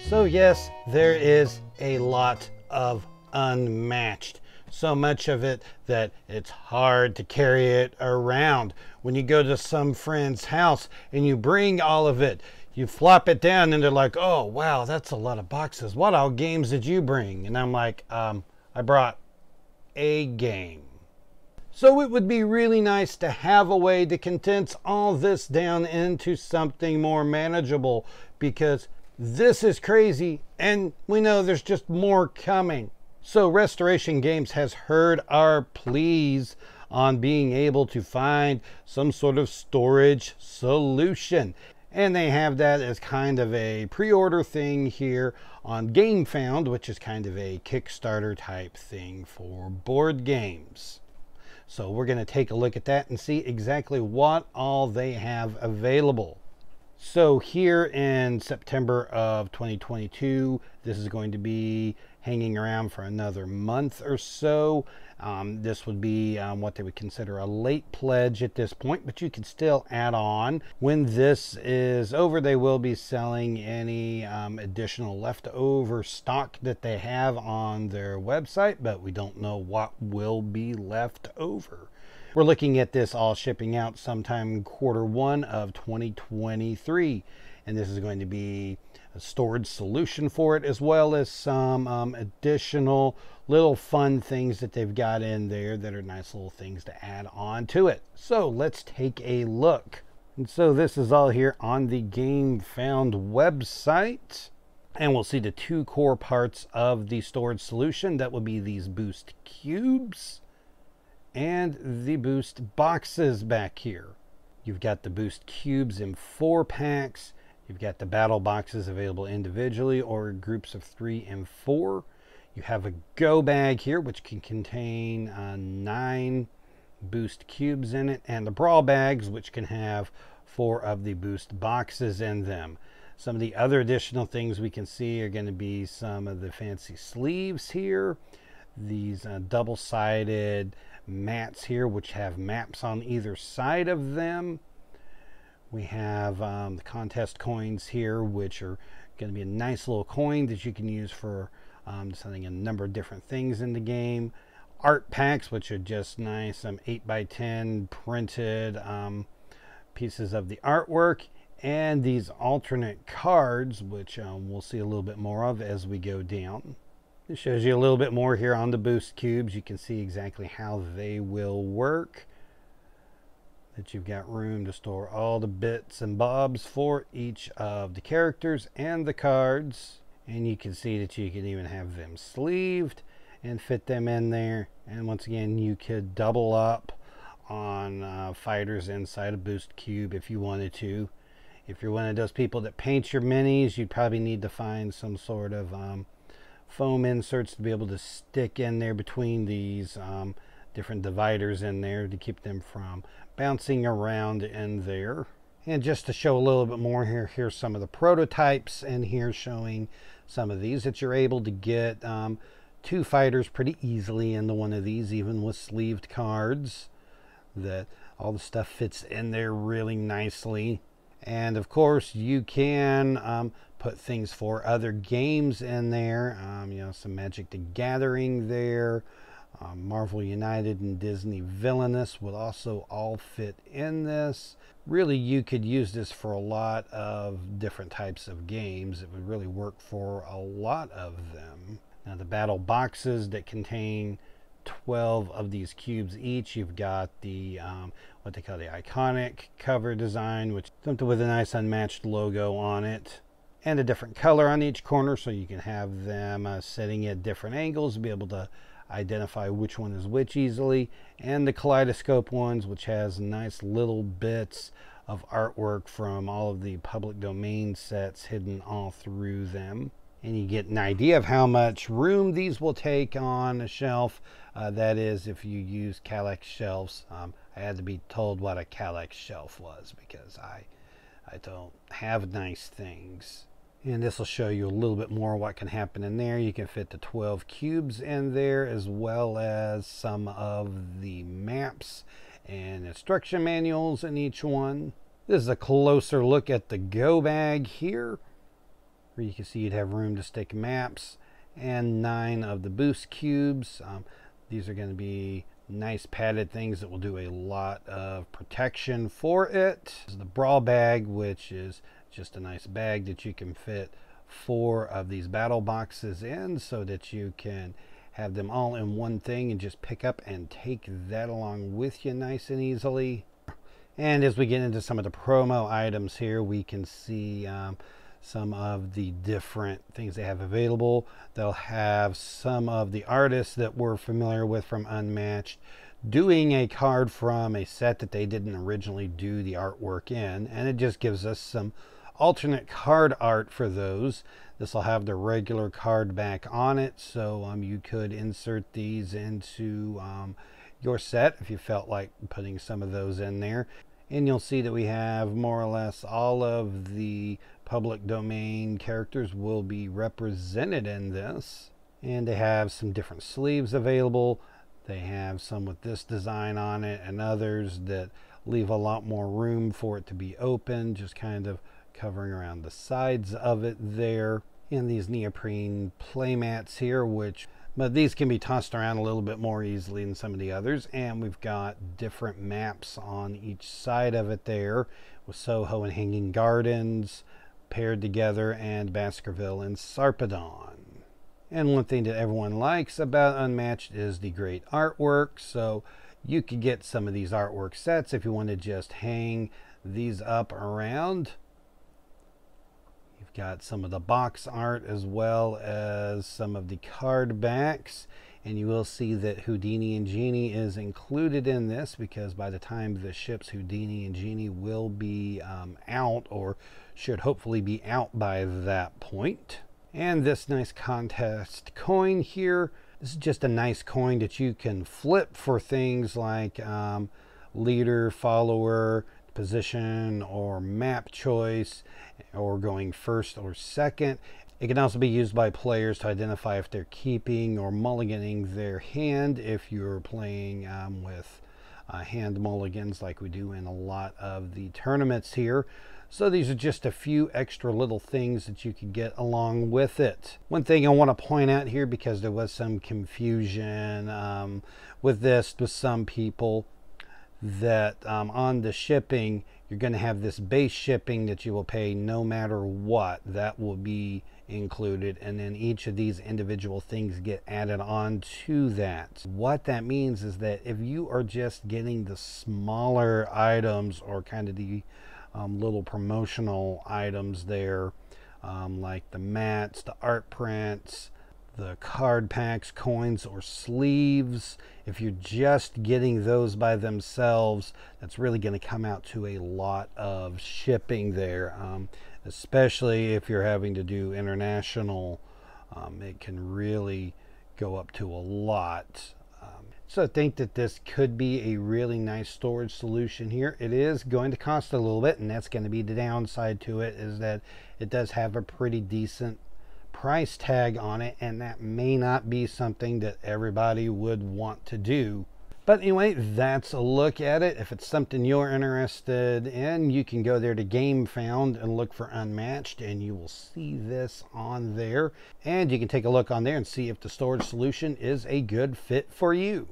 So yes, there is a lot of Unmatched. So much of it that it's hard to carry it around. When you go to some friend's house and you bring all of it, you flop it down and they're like, oh wow, that's a lot of boxes. What all games did you bring? And I'm like, I brought a game. So it would be really nice to have a way to condense all this down into something more manageable, because this is crazy, and we know there's just more coming. So Restoration Games has heard our pleas on being able to find some sort of storage solution. And they have that as kind of a pre-order thing here on Gamefound, which is kind of a Kickstarter type thing for board games. So we're going to take a look at that and see exactly what all they have available. So here in September of 2022, this is going to be hanging around for another month or so. This would be what they would consider a late pledge at this point, but you can still add on. When this is over, they will be selling any additional leftover stock that they have on their website, but we don't know what will be left over. We're looking at this all shipping out sometime Q1 of 2023. And this is going to be a storage solution for it, as well as some additional little fun things that they've got in there that are nice little things to add on to it. So let's take a look. And so this is all here on the Gamefound website. And we'll see the two core parts of the storage solution. That will be these boost cubes and the boost boxes back here. You've got the boost cubes in 4 packs. You've got the battle boxes available individually or groups of 3 and 4. You have a go bag here, which can contain 9 boost cubes in it, and the brawl bags, which can have 4 of the boost boxes in them. Some of the other additional things we can see are going to be some of the fancy sleeves here, these double-sided mats here, which have maps on either side of them. We have the contest coins here, which are going to be a nice little coin that you can use for deciding a number of different things in the game. Art packs, which are just nice 8x10 printed pieces of the artwork, and these alternate cards, which we'll see a little bit more of as we go down. It shows you a little bit more here on the boost cubes. You can see exactly how they will work. That you've got room to store all the bits and bobs for each of the characters and the cards. And you can see that you can even have them sleeved and fit them in there. And once again, you could double up on fighters inside a boost cube if you wanted to. If you're one of those people that paints your minis, you'd probably need to find some sort of foam inserts to be able to stick in there between these different dividers in there to keep them from bouncing around in there. And just to show a little bit more here, here's some of the prototypes, and here's showing some of these that you're able to get 2 fighters pretty easily into one of these, even with sleeved cards, that all the stuff fits in there really nicely. And of course you can put things for other games in there, you know, some Magic the Gathering there, Marvel United and Disney Villainous would also all fit in this. Really, you could use this for a lot of different types of games. It would really work for a lot of them. Now the battle boxes that contain 12 of these cubes each. You've got the what they call the iconic cover design, which is something with a nice Unmatched logo on it, and a different color on each corner, so you can have them sitting at different angles to be able to identify which one is which easily. And the kaleidoscope ones, which has nice little bits of artwork from all of the public domain sets hidden all through them. And you get an idea of how much room these will take on a shelf. That is, if you use Kallax shelves. I I had to be told what a Kallax shelf was because I don't have nice things. And this will show you a little bit more what can happen in there. You can fit the 12 cubes in there, as well as some of the maps and instruction manuals in each one. This is a closer look at the go bag here, where you can see you'd have room to stick maps and 9 of the boost cubes. These are going to be nice padded things that will do a lot of protection for it. This is the brawl bag, which is just a nice bag that you can fit 4 of these battle boxes in, so that you can have them all in one thing and just pick up and take that along with you nice and easily. And as we get into some of the promo items here, we can see some of the different things they have available. They'll have some of the artists that we're familiar with from Unmatched doing a card from a set that they didn't originally do the artwork in, and it just gives us some alternate card art for those. This will have the regular card back on it, so you could insert these into your set if you felt like putting some of those in there. And you'll see that we have more or less all of the public domain characters will be represented in this. And they have some different sleeves available. They have some with this design on it and others that leave a lot more room for it to be open, just kind of covering around the sides of it there. And these neoprene playmats here, but these can be tossed around a little bit more easily than some of the others. And we've got different maps on each side of it there, with Soho and Hanging Gardens paired together, and Baskerville and Sarpedon. And one thing that everyone likes about Unmatched is the great artwork. So you could get some of these artwork sets if you want to just hang these up around. You've got some of the box art as well as some of the card backs. And you will see that Houdini and Genie is included in this, because by the time this ships, Houdini and Genie will be out, or should hopefully be out by that point. And this nice contest coin here, this is just a nice coin that you can flip for things like leader, follower, position, or map choice, or going first or second. It can also be used by players to identify if they're keeping or mulliganing their hand, if you're playing with hand mulligans like we do in a lot of the tournaments here. So these are just a few extra little things that you can get along with it. One thing I want to point out here, because there was some confusion with this with some people, that on the shipping, you're going to have this base shipping that you will pay no matter what. That will be included, and then each of these individual things get added on to that. What that means is that if you are just getting the smaller items, or kind of the little promotional items there, like the mats, the art prints, the card packs, coins, or sleeves, if you're just getting those by themselves, that's really going to come out to a lot of shipping there, especially if you're having to do international. It can really go up to a lot. So I think that this could be a really nice storage solution here. It is going to cost a little bit, and that's going to be the downside to it, is that it does have a pretty decent price tag on it, and that may not be something that everybody would want to do. But anyway, that's a look at it. If it's something you're interested in, you can go there to Gamefound and look for Unmatched, and you will see this on there. And you can take a look on there and see if the storage solution is a good fit for you.